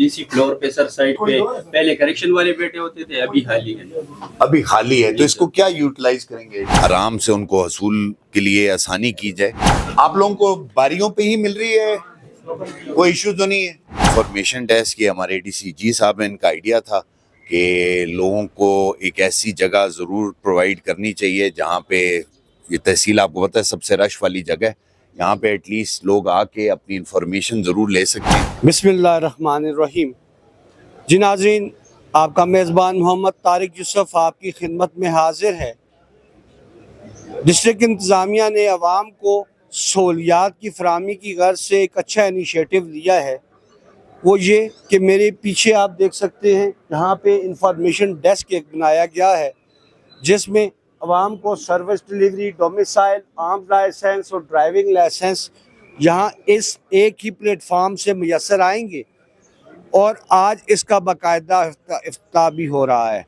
DC floor पे sir side पे पहले करेक्शन वाले बैठे होते थे, अभी खाली है। अभी खाली है, तो इसको क्या यूटिलाइज करेंगे? आराम से उनको हसूल के लिए आसानी की जाए। आप लोगों को बारियों पे ही मिल रही है, कोई इशू तो नहीं है? इंफॉर्मेशन डेस्क के हमारे डीसी जी साहब ने इनका आइडिया था कि लोगों को एक ऐसी जगह ज़रूर प्रोवाइड करनी चाहिए जहाँ पे, ये तहसील आपको पता है सबसे रश वाली जगह है, यहाँ पे एटलीस्ट लोग आके अपनी इंफॉर्मेशन ज़रूर ले सकते हैं। बिस्मिल्लाहिर्रहमानिर्रहीम। जी नाज़रीन, आपका मेज़बान मोहम्मद तारिक यूसुफ आपकी खिदमत में हाजिर है। डिस्ट्रिक्ट इंतज़ामिया ने अवाम को सहूलियात की फराहमी की गर्ज से एक अच्छा इनिशिएटिव लिया है। वो ये कि मेरे पीछे आप देख सकते हैं, यहाँ पे इंफॉर्मेशन डेस्क एक बनाया गया है जिसमें अवाम को service delivery, domicile, arms licence और ड्राइविंग लाइसेंस यहाँ इस एक ही प्लेटफॉर्म से मुयसर आएंगे और आज इसका बाकायदा इफ्तिताह भी हो रहा है।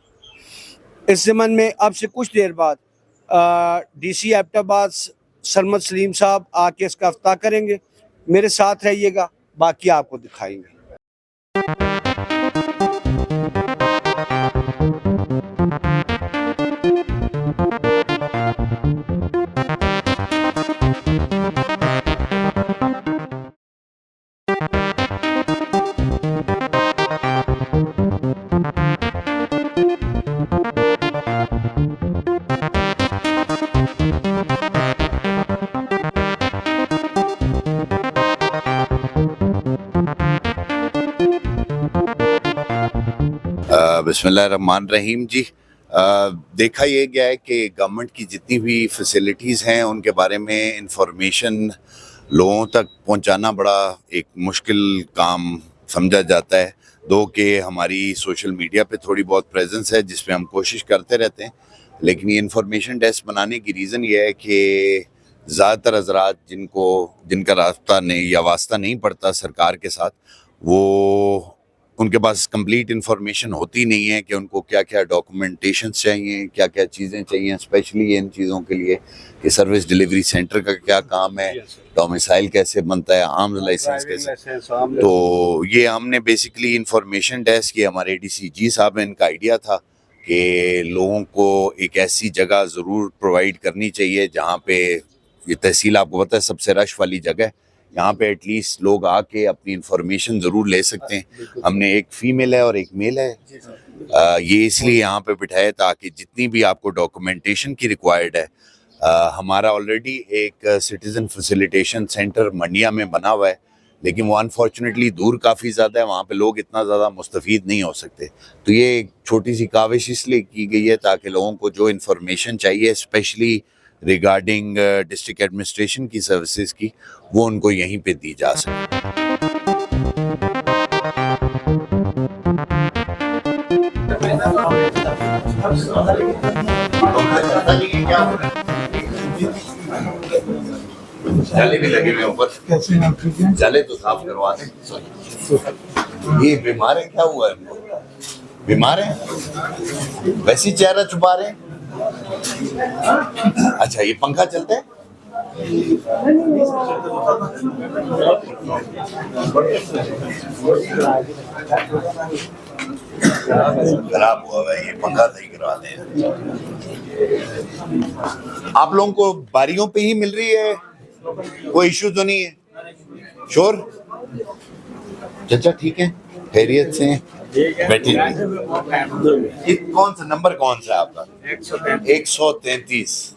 इस ज़मन में अब से कुछ देर बाद डीसी एबटाबाद सरमद सलीम साहब आके इसका इफ्तिताह करेंगे। मेरे साथ रहिएगा, बाकी आपको दिखाएंगे। बिस्मिल्लाहिर्रहमानिर्रहीम जी। देखा ये गया है कि गवर्नमेंट की जितनी भी फैसिलिटीज़ हैं उनके बारे में इंफॉर्मेशन लोगों तक पहुंचाना बड़ा एक मुश्किल काम समझा जाता है। दो कि हमारी सोशल मीडिया पे थोड़ी बहुत प्रेजेंस है जिस पे हम कोशिश करते रहते हैं, लेकिन ये इंफॉर्मेशन डेस्क बनाने की रीज़न ये है कि ज़्यादातर हज़रात जिनका रास्ता नहीं या वास्ता नहीं पड़ता सरकार के साथ, वो उनके पास कंप्लीट इन्फॉर्मेशन होती नहीं है कि उनको क्या क्या डॉक्यूमेंटेशंस चाहिए, क्या क्या चीज़ें चाहिए, स्पेशली इन चीज़ों के लिए कि सर्विस डिलीवरी सेंटर का क्या काम है, डोमिसाइल कैसे बनता है, आर्म्स लाइसेंस कैसे। तो ये हमने बेसिकली इंफॉर्मेशन डेस्क के हमारे डीसी जी साहब ने इनका आइडिया था कि लोगों को एक ऐसी जगह ज़रूर प्रोवाइड करनी चाहिए जहाँ पे, ये तहसील आपको पता है सबसे रश वाली जगह है, यहाँ पे एटलीस्ट लोग आके अपनी इंफॉर्मेशन ज़रूर ले सकते हैं। हमने एक फ़ीमेल है और एक मेल है, ये इसलिए यहाँ पे बिठाया ताकि जितनी भी आपको डॉक्यूमेंटेशन की रिक्वायर्ड है, हमारा ऑलरेडी एक सिटीज़न फैसिलिटेशन सेंटर मंडिया में बना हुआ है, लेकिन वो अनफॉर्चुनेटली दूर काफ़ी ज़्यादा है, वहाँ पे लोग इतना ज़्यादा मुस्तफ़ीद नहीं हो सकते। तो ये एक छोटी सी काविश इसलिए की गई है ताकि लोगों को जो इन्फॉर्मेशन चाहिए स्पेशली रिगार्डिंग डिस्ट्रिक्ट एडमिनिस्ट्रेशन की सर्विसेज की, वो उनको यहीं पे दी जा सके। जाले भी लगे हुए ऊपर, जाले तो साफ करवा दें। ये बीमार है, क्या हुआ है इनको? बीमार है, वैसे चेहरा छुपा रहे हैं। अच्छा, ये पंखा चलता है? खराब हुआ है, ये पंखा सही करवा दें। आप लोगों को बारियों पे ही मिल रही है, कोई इशू तो नहीं है? श्योर? चाचा ठीक है, खैरियत से हैं? बैठे। कौन सा नंबर, कौन सा आपका? 133।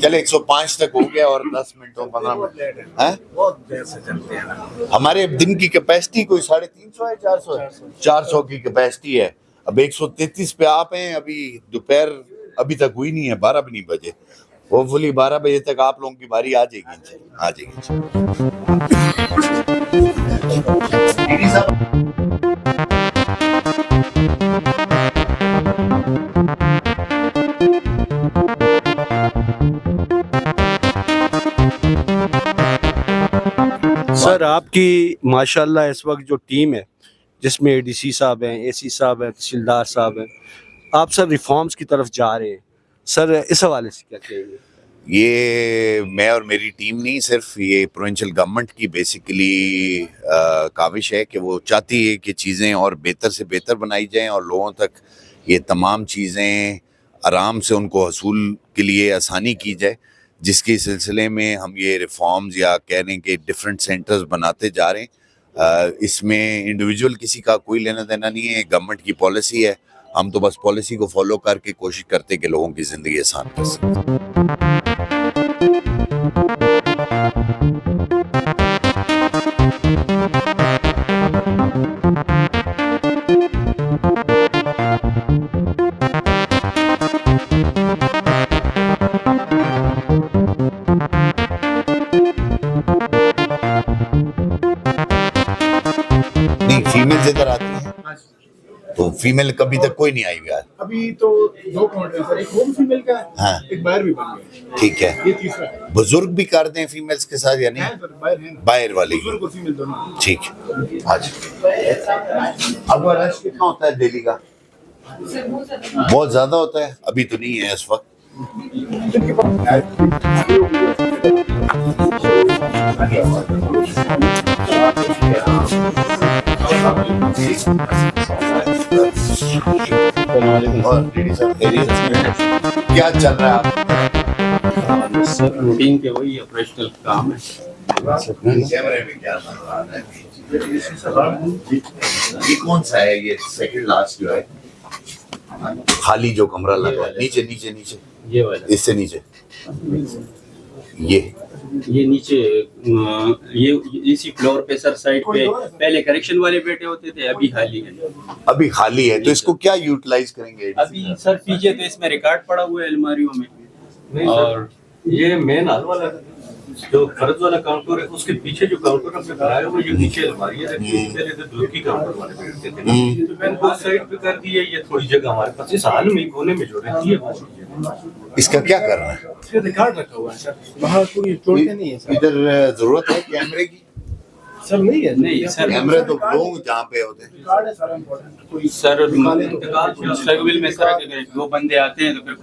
चले 105 तक हो गया और 10 मिनट और 15 मिनट है। बहुत देर से चलते हैं। हमारे दिन की कैपेसिटी कोई 350 है, 400 की कैपेसिटी है। अब 133 पे आप हैं, अभी दोपहर अभी तक हुई नहीं है, 12 भी नहीं बजे। होपफुली 12 बजे तक आप लोगों की बारी आ जाएगी, आ जाएगी। सर आपकी माशाल्लाह इस वक्त जो टीम है जिसमें एडीसी साहब हैं, एसी साहब हैं, तहसीलदार साहब हैं, आप सर रिफॉर्म्स की तरफ जा रहे हैं, सर इस हवाले से क्या कहेंगे? ये मैं और मेरी टीम नहीं, सिर्फ ये प्रोविंशियल गवर्नमेंट की बेसिकली काविश है कि वो चाहती है कि चीज़ें और बेहतर से बेहतर बनाई जाएं और लोगों तक ये तमाम चीज़ें आराम से उनको हसूल के लिए आसानी की जाए, जिसके सिलसिले में हम ये रिफॉर्म्स या कह रहे हैं कि डिफरेंट सेंटर्स बनाते जा रहे हैं। इसमें इंडिविजुअल किसी का कोई लेना देना नहीं है, गवर्नमेंट की पॉलिसी है, हम तो बस पॉलिसी को फॉलो करके कोशिश करते कि लोगों की ज़िंदगी आसान कर सकें। नहीं, फीमेल इधर आती है तो फीमेल कभी तक कोई नहीं आई हुई यार। अभी तो 2 काउंटर है सर, एक होम फीमेल का है, हाँ। एक बाहर भी बन गया, ठीक है, ये तीसरा है। बुजुर्ग भी कर दें फीमेल्स के साथ या नहीं? है सर, बाहर है ना, बाहर वाले ही? बुजुर्ग और फीमेल दोनों। ठीक है, अच्छा। अब रश कितना होता है दिल्ली का? बहुत ज्यादा होता है, अभी तो नहीं है इस वक्त। और क्या चल रहा है? सर रूटीन के वही ऑपरेशनल काम है। कैमरे में क्या बन रहा है? ये कौन सा है? ये सेकंड लास्ट जो है खाली जो कमरा लगा है, नीचे नीचे नीचे, ये वाला, इससे नीचे ये नीचे ये इसी फ्लोर पे सर साइड पे पहले करेक्शन वाले बैठे होते थे, अभी खाली है। अभी खाली है, तो इसको क्या यूटिलाइज करेंगे? अभी सर पीछे तो इसमें रिकॉर्ड पड़ा हुआ है अलमारियों में, और ये मेन हॉल वाला जो फर्ज वाला काउंटर है, उसके पीछे जो काउंटर हमने बनाया हुआ है, जो नीचे अलमारी है, पहले तो दूर की काउंटर वाले बैठते थे, तो मैंने दो साइड पे कर दिया। ये थोड़ी जगह हमारे पास इस हाल में कोने में जो रहती है वो चीज़। इसका क्या करना है? इसका रिकॉर्ड रखा हुआ है सर, बाहर कोई तोड़ते नहीं है सर। इधर जरूरत है कैमरे की? सर नहीं है, नहीं सर, कैमरे तो लोग जहाँ पे होते हैं। रिकॉर्ड है सारा इम्पोर्टेंट, कोई सर स्ट्रगल में सर अगर 2 बंदे आते हैं तो फिर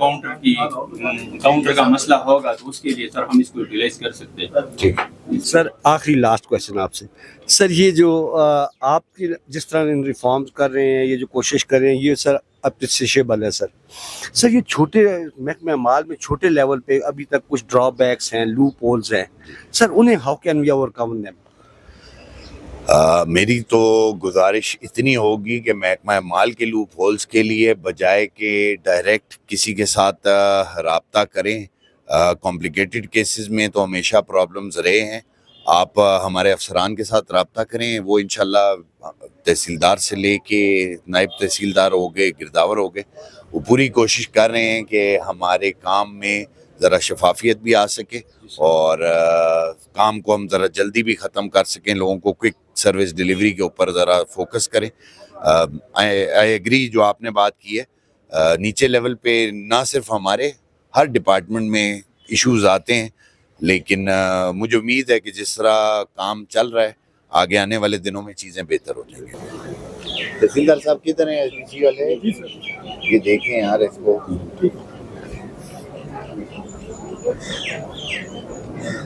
काउंटर का मसला होगा, तो उसके लिए सर हम इसको यूटिलाइज कर सकते हैं। ठीक। सर आखिरी लास्ट क्वेश्चन आपसे सर, ये जो आपकी जिस तरह इन रिफॉर्म्स कर रहे हैं, ये जो कोशिश कर रहे हैं, ये सर अप्रिशिएबल है सर। सर ये छोटे महकमा माल में छोटे लेवल पे अभी तक कुछ ड्रॉबैक्स हैं, लूप होल्स हैं सर, उन्हें how can we overcome them? मेरी तो गुजारिश इतनी होगी कि महकमा माल के लूप होल्स के लिए बजाय के डायरेक्ट किसी के साथ राब्ता करें। कॉम्प्लिकेटेड केसेस में तो हमेशा प्रॉब्लम्स रहे हैं, आप हमारे अफसरान के साथ राब्ता करें, वो इंशाल्लाह तहसीलदार से लेके नायब तहसीलदार हो गए, गिरदावर हो गए, वो पूरी कोशिश कर रहे हैं कि हमारे काम में ज़रा शफाफियत भी आ सके और काम को हम ज़रा जल्दी भी ख़त्म कर सकें, लोगों को क्विक सर्विस डिलीवरी के ऊपर ज़रा फोकस करें। आई एग्री जो आपने बात की है, नीचे लेवल पे ना सिर्फ हमारे हर डिपार्टमेंट में इश्यूज आते हैं, लेकिन मुझे उम्मीद है कि जिस तरह काम चल रहा है आगे आने वाले दिनों में चीज़ें बेहतर हो जाएंगी। तहसीलदार साहब किधर हैं? एसडीसी वाले ये देखें यार इसको।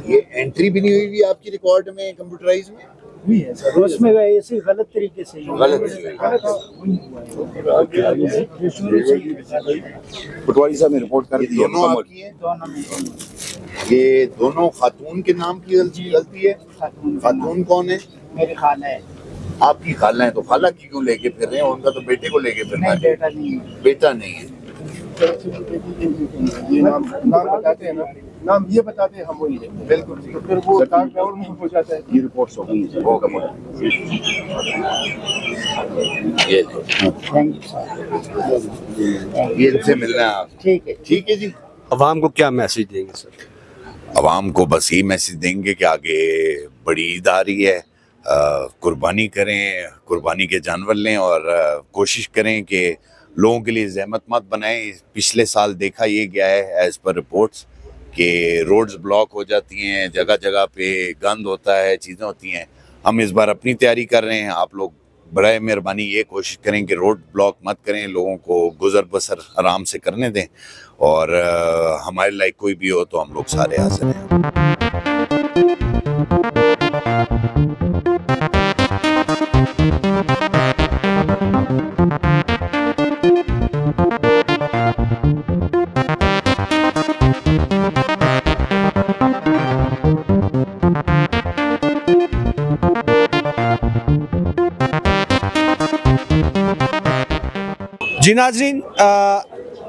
ये एंट्री भी नहीं हुई आपकी रिकॉर्ड में कंप्यूटराइज में? हुई है सर, उसमें ऐसे गलत तरीके से पटवारी साहब ने रिपोर्ट कर दी है। दोनों आपकी हैं? ये दोनों खातून के नाम की गलती है? खातून कौन है? मेरी खाला है। आपकी खाला है, तो खाला की क्यों लेके फिर रहे हैं? उनका तो बेटे को लेके फिर रहे हैं। बेटा नहीं है। बेटा नहीं है। ये नाम बताते हैं ना, नाम ये बताते हैं, हम वही लेते हैं। बिल्कुल, तो फिर वो ट्रांसफर में हो जाता है। ये रिपोर्ट्स हो गई ये इनसे मिलना है आप। ठीक है जी। अवाम को क्या मैसेज देंगे सर? अवाम को बस यही मैसेज देंगे कि आगे बड़ी ईद आ रही है, कुर्बानी करें, कुर्बानी के जानवर लें और कोशिश करें कि लोगों के लिए जहमत मत बनाएं। पिछले साल देखा ये गया है एज़ पर रिपोर्ट्स कि रोड्स ब्लॉक हो जाती हैं, जगह जगह पे गंद होता है, चीज़ें होती हैं। हम इस बार अपनी तैयारी कर रहे हैं, आप लोग बराए मेहरबानी ये कोशिश करें कि रोड ब्लॉक मत करें, लोगों को गुजर बसर आराम से करने दें और हमारे लायक कोई भी हो तो हम लोग सारे हाजिर हैं। जी नाज़रीन,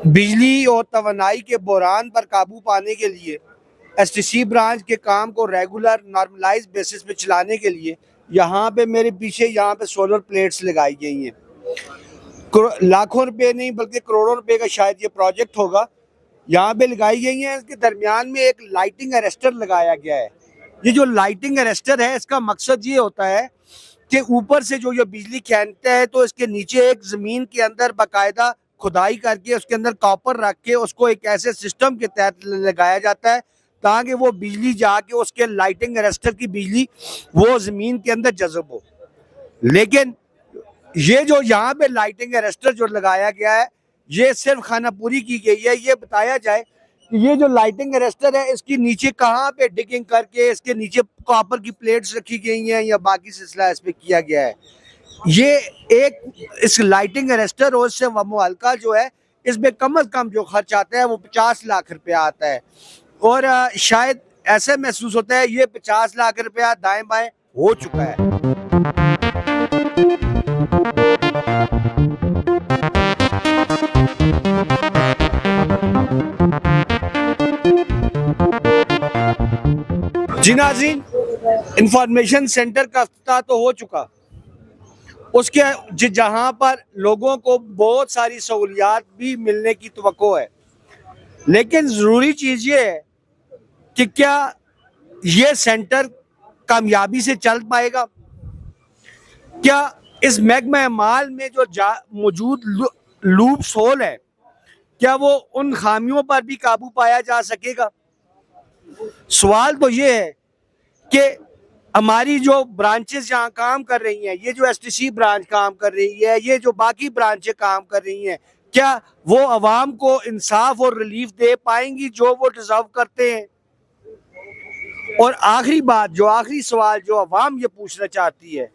बिजली और तवानाई के बहरान पर काबू पाने के लिए STC ब्रांच के काम को रेगुलर नॉर्मलाइज बेसिस पे चलाने के लिए यहाँ पे मेरे पीछे यहाँ पे सोलर प्लेट्स लगाई गई हैं। लाखों रुपए नहीं बल्कि करोड़ों रुपए का शायद ये प्रोजेक्ट होगा, यहाँ पे लगाई गई हैं। इसके दरमियान में एक लाइटिंग अरेस्टर लगाया गया है। ये जो लाइटिंग अरेस्टर है, इसका मकसद ये होता है कि ऊपर से जो ये बिजली खींचता है तो इसके नीचे एक ज़मीन के अंदर बाकायदा खुदाई करके उसके अंदर कॉपर रख के उसको एक ऐसे सिस्टम के तहत लगाया जाता है ताकि वो बिजली जाके उसके लाइटिंग अरेस्टर की बिजली वो ज़मीन के अंदर जज़ब हो। लेकिन ये जो यहाँ पे लाइटिंग अरेस्टर जो लगाया गया है, ये सिर्फ खाना पूरी की गई है। ये बताया जाए कि ये जो लाइटिंग अरेस्टर है, इसके नीचे कहाँ पे डिगिंग करके इसके नीचे कॉपर की प्लेट्स रखी गई हैं या बाकी सिलसिला इस पे किया गया है। ये एक इस लाइटिंग अरेस्टर और इससे मुअल्लिका जो है, इसमें कम अज़ कम जो खर्च आता है वो 50 लाख रुपया आता है। और शायद ऐसे महसूस होता है ये 50 लाख रुपया दाएं बाएं हो चुका है। जी नाज़रीन, इंफॉर्मेशन सेंटर का अफ्ताह तो हो चुका, उसके जहां पर लोगों को बहुत सारी सहूलियात भी मिलने की तवक्को है। लेकिन ज़रूरी चीज़ ये है कि क्या ये सेंटर कामयाबी से चल पाएगा? क्या इस महकमा माल में जो मौजूद लूप्स होल है, क्या वो उन खामियों पर भी काबू पाया जा सकेगा? सवाल तो ये है कि हमारी जो ब्रांचेस यहाँ काम कर रही हैं, ये जो STC ब्रांच काम कर रही है, ये जो बाकी ब्रांचें काम कर रही हैं, क्या वो अवाम को इंसाफ और रिलीफ दे पाएंगी जो वो डिजर्व करते हैं? और आखिरी बात, जो आखिरी सवाल जो अवाम ये पूछना चाहती है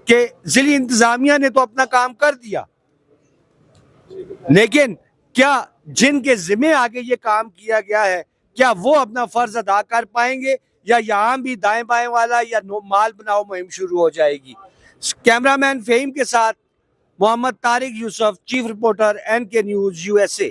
कि ज़िली इंतज़ामिया ने तो अपना काम कर दिया, लेकिन क्या जिनके ज़िम्मे आगे ये काम किया गया है, क्या वो अपना फ़र्ज अदा कर पाएंगे या यहाँ भी दाएं बाएं वाला या माल बनाओ मुहिम शुरू हो जाएगी? कैमरामैन फ़हीम के साथ Mohammad Tariq Yusuf, chief reporter NK news USA।